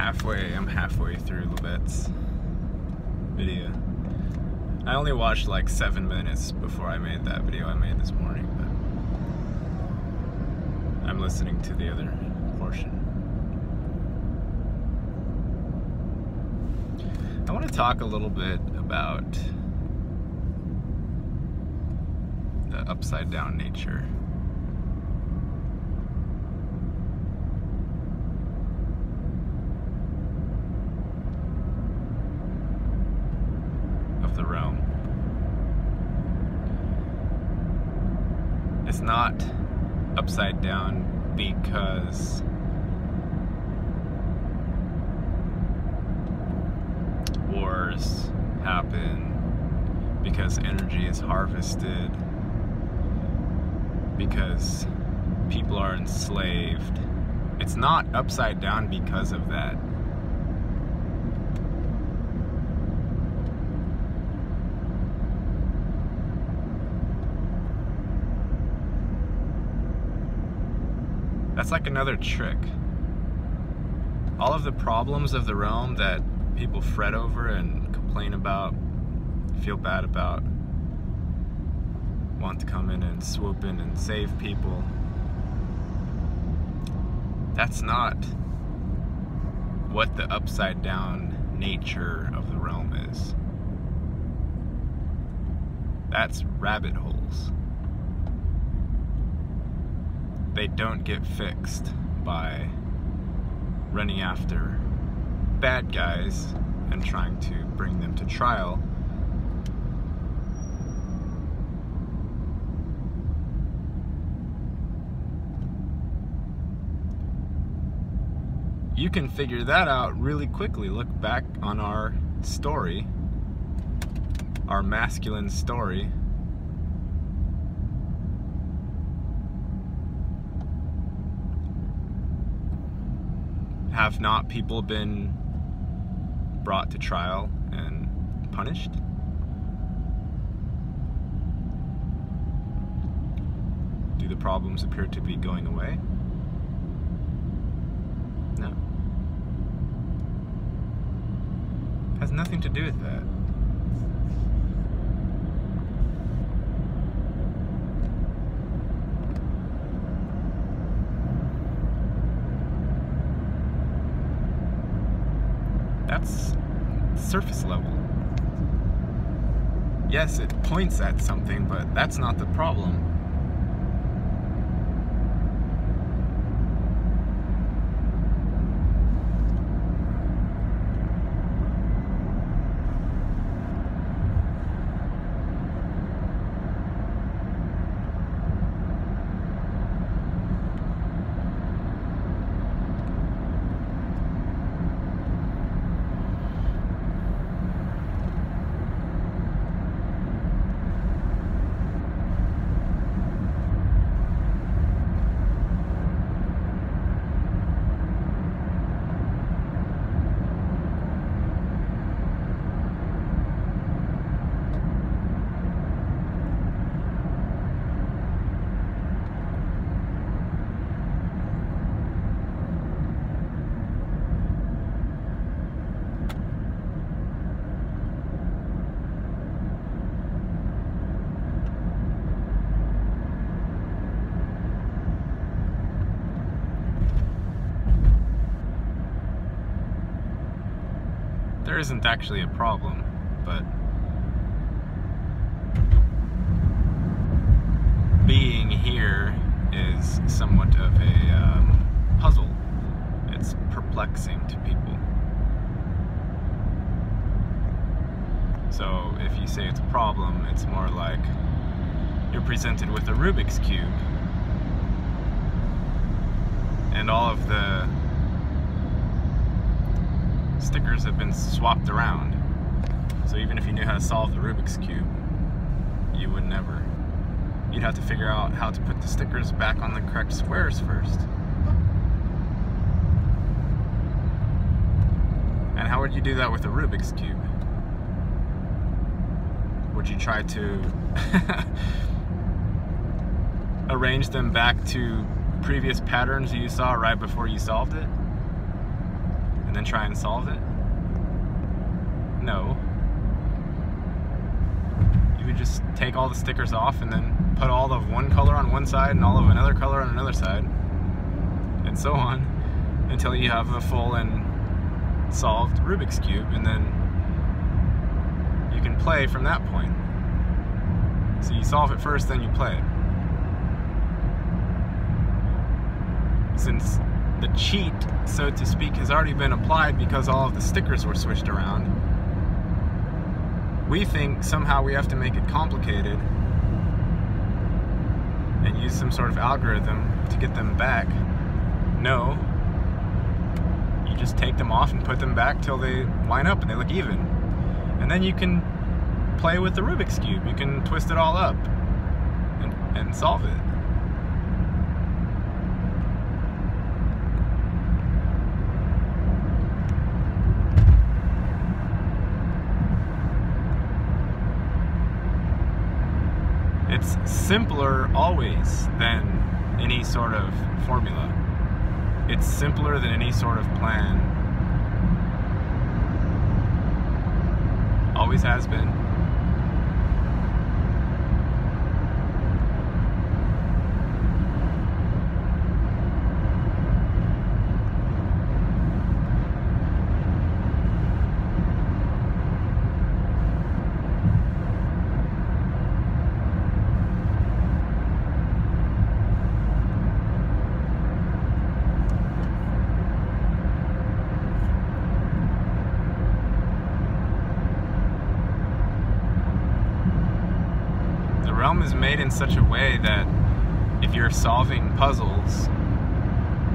I'm halfway through Levette's video. I only watched like 7 minutes before I made that video I made this morning, but I'm listening to the other portion. I want to talk a little bit about the upside down nature of the realm. It's not upside down because wars happen, because energy is harvested, because people are enslaved. It's not upside down because of that. That's like another trick. All of the problems of the realm that people fret over and complain about, feel bad about, want to come in and swoop in and save people, that's not what the upside down nature of the realm is. That's rabbit holes. They don't get fixed by running after bad guys and trying to bring them to trial. You can figure that out really quickly. Look back on our story, our masculine story. Have not people been brought to trial and punished? Do the problems appear to be going away? No. Has nothing to do with that. That's surface level. Yes, it points at something, but that's not the problem. There isn't actually a problem, but being here is somewhat of a puzzle. It's perplexing to people. So if you say it's a problem, it's more like you're presented with a Rubik's Cube and all of the stickers have been swapped around. So even if you knew how to solve the Rubik's Cube, you would never. You'd have to figure out how to put the stickers back on the correct squares first. And how would you do that with a Rubik's Cube? Would you try to arrange them back to previous patterns you saw right before you solved it? and then try and solve it? No. You would just take all the stickers off and then put all of one color on one side and all of another color on another side, and so on, until you have a full and solved Rubik's Cube, and then you can play from that point. So you solve it first, then you play it. Since the cheat, so to speak, has already been applied because all of the stickers were switched around, we think somehow we have to make it complicated and use some sort of algorithm to get them back. No. You just take them off and put them back till they line up and they look even. And then you can play with the Rubik's Cube. You can twist it all up and solve it. It's simpler always than any sort of formula. It's simpler than any sort of plan. Always has been. The realm is made in such a way that if you're solving puzzles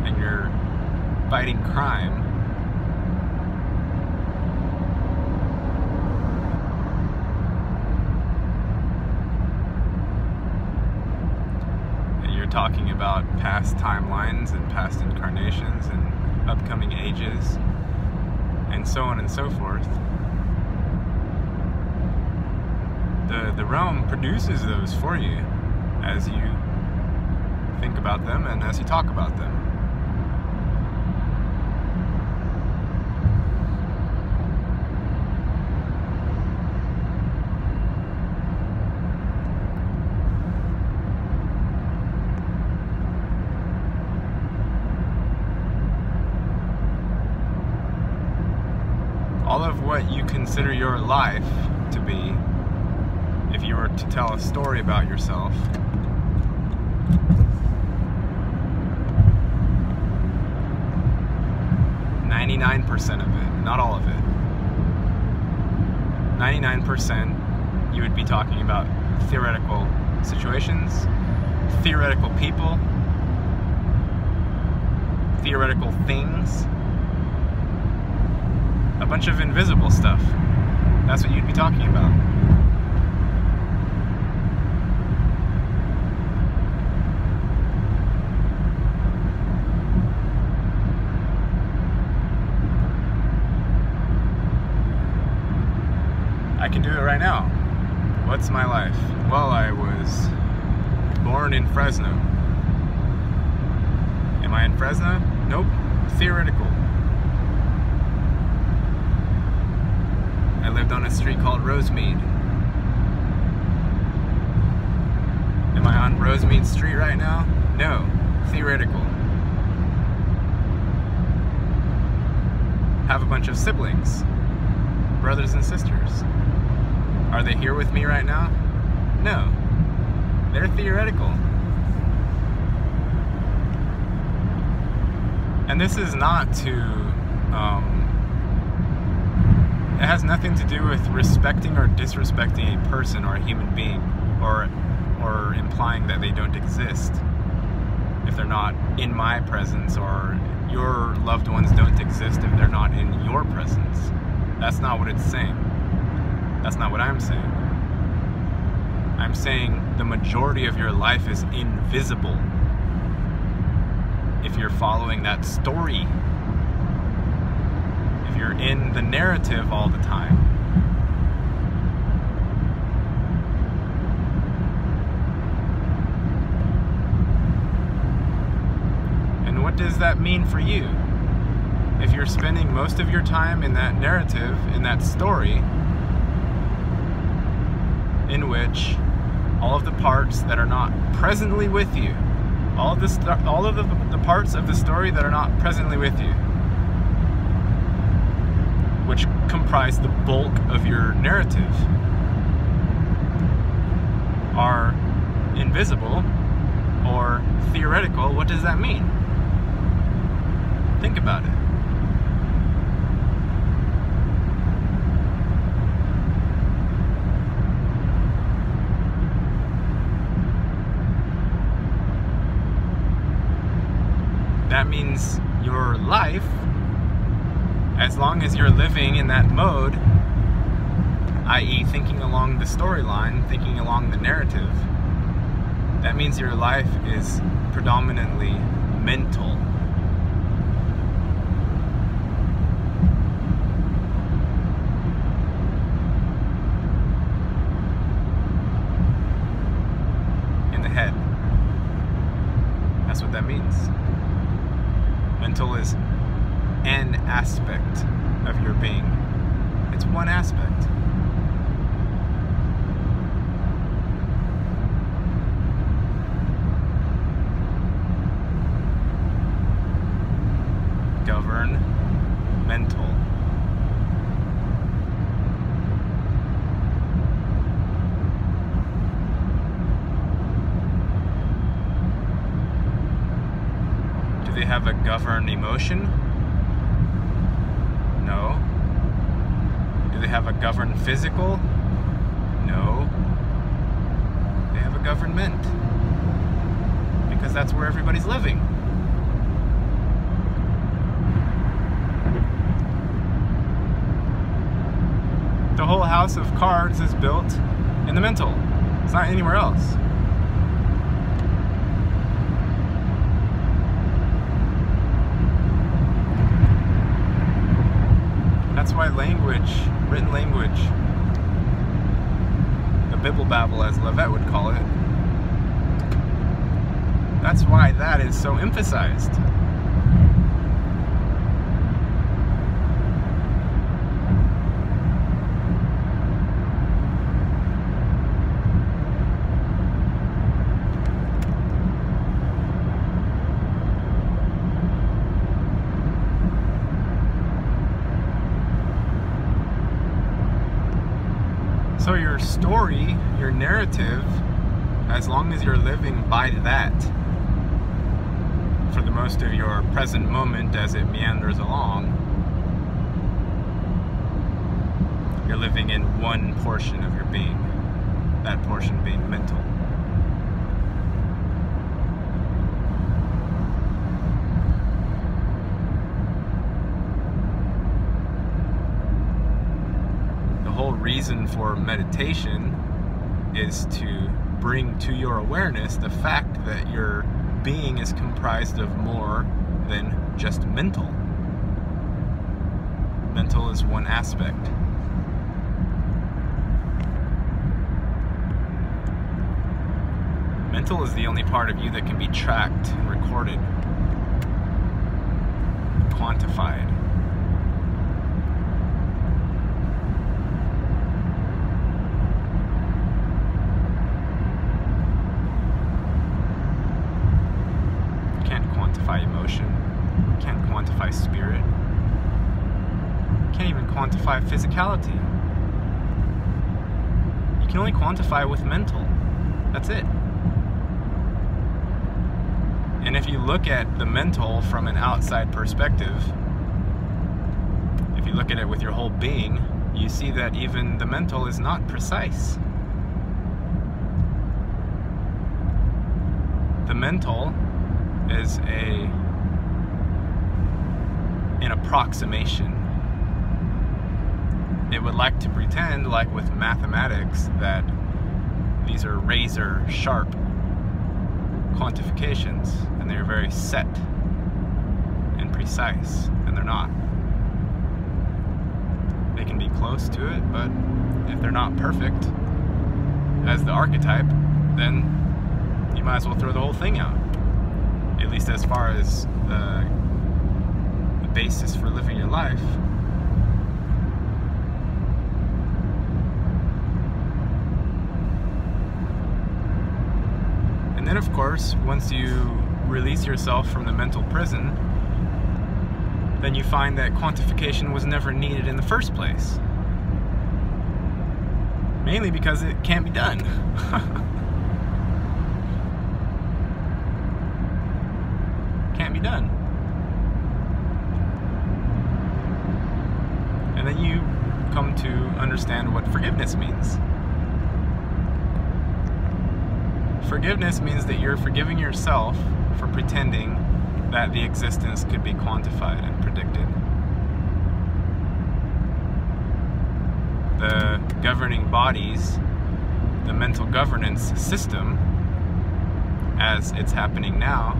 and you're fighting crime, and you're talking about past timelines and past incarnations and upcoming ages and so on and so forth, the realm produces those for you as you think about them and as you talk about them. All of what you consider your life to be, if you were to tell a story about yourself, %99 of it, not all of it, 99% you would be talking about theoretical situations, theoretical people, theoretical things, a bunch of invisible stuff. That's what you'd be talking about. I can do it right now. What's my life? Well, I was born in Fresno. Am I in Fresno? Nope. Theoretical. I lived on a street called Rosemead. Am I on Rosemead Street right now? No. Theoretical. Have a bunch of siblings, brothers and sisters. Are they here with me right now? No. They're theoretical. And this is not to, it has nothing to do with respecting or disrespecting a person or a human being, or implying that they don't exist if they're not in my presence, or your loved ones don't exist if they're not in your presence. That's not what it's saying. That's not what I'm saying. I'm saying the majority of your life is invisible if you're following that story. If you're in the narrative all the time. And what does that mean for you? If you're spending most of your time in that narrative, in that story, in which all of the parts that are not presently with you, all of the parts of the story that are not presently with you, which comprise the bulk of your narrative, are invisible or theoretical. What does that mean? Think about it. That means your life, as long as you're living in that mode, i.e. thinking along the storyline, thinking along the narrative, that means your life is predominantly mental. In the head. That's what that means. Mental is an aspect of your being. It's one aspect. Govern mental. Do they have a govern emotion? No. Do they have a govern physical? No. They have a government. Because that's where everybody's living. The whole house of cards is built in the mental. It's not anywhere else. That's why language, written language, the Bibble Babble as Levette would call it, that's why that is so emphasized. So your story, your narrative, as long as you're living by that, for the most of your present moment as it meanders along, you're living in one portion of your being, that portion being mental. The whole reason for meditation is to bring to your awareness the fact that your being is comprised of more than just mental. Mental is one aspect. Mental is the only part of you that can be tracked and recorded, quantified. Quantify emotion, can't quantify spirit, can't even quantify physicality. You can only quantify with mental. That's it. And if you look at the mental from an outside perspective, if you look at it with your whole being, you see that even the mental is not precise. The mental is an approximation. It would like to pretend, like with mathematics, that these are razor sharp quantifications and they're very set and precise, and they're not. They can be close to it, but if they're not perfect as the archetype, then you might as well throw the whole thing out. At least as far as the basis for living your life, and then of course, once you release yourself from the mental prison, then you find that quantification was never needed in the first place. Mainly because it can't be done. Can't be done. And then you come to understand what forgiveness means. Forgiveness means that you're forgiving yourself for pretending that the existence could be quantified and predicted. The governing bodies, the mental governance system, as it's happening now,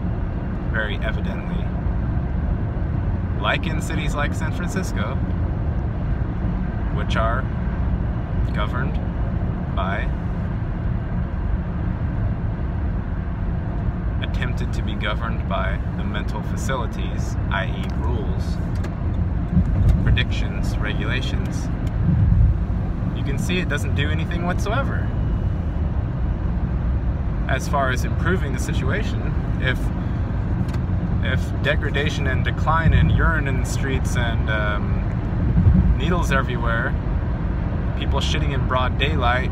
very evidently, like in cities like San Francisco, which are governed by, attempted to be governed by the mental facilities, i.e. rules, predictions, regulations. You can see it doesn't do anything whatsoever. As far as improving the situation, if degradation and decline and urine in the streets and needles everywhere, people shitting in broad daylight,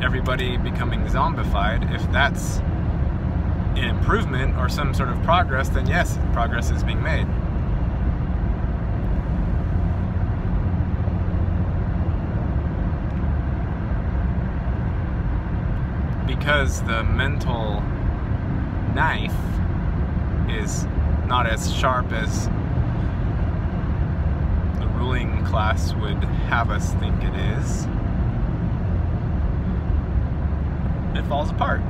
everybody becoming zombified, if that's an improvement or some sort of progress, then yes, progress is being made. Because the mental knife is not as sharp as the ruling class would have us think it is, it falls apart.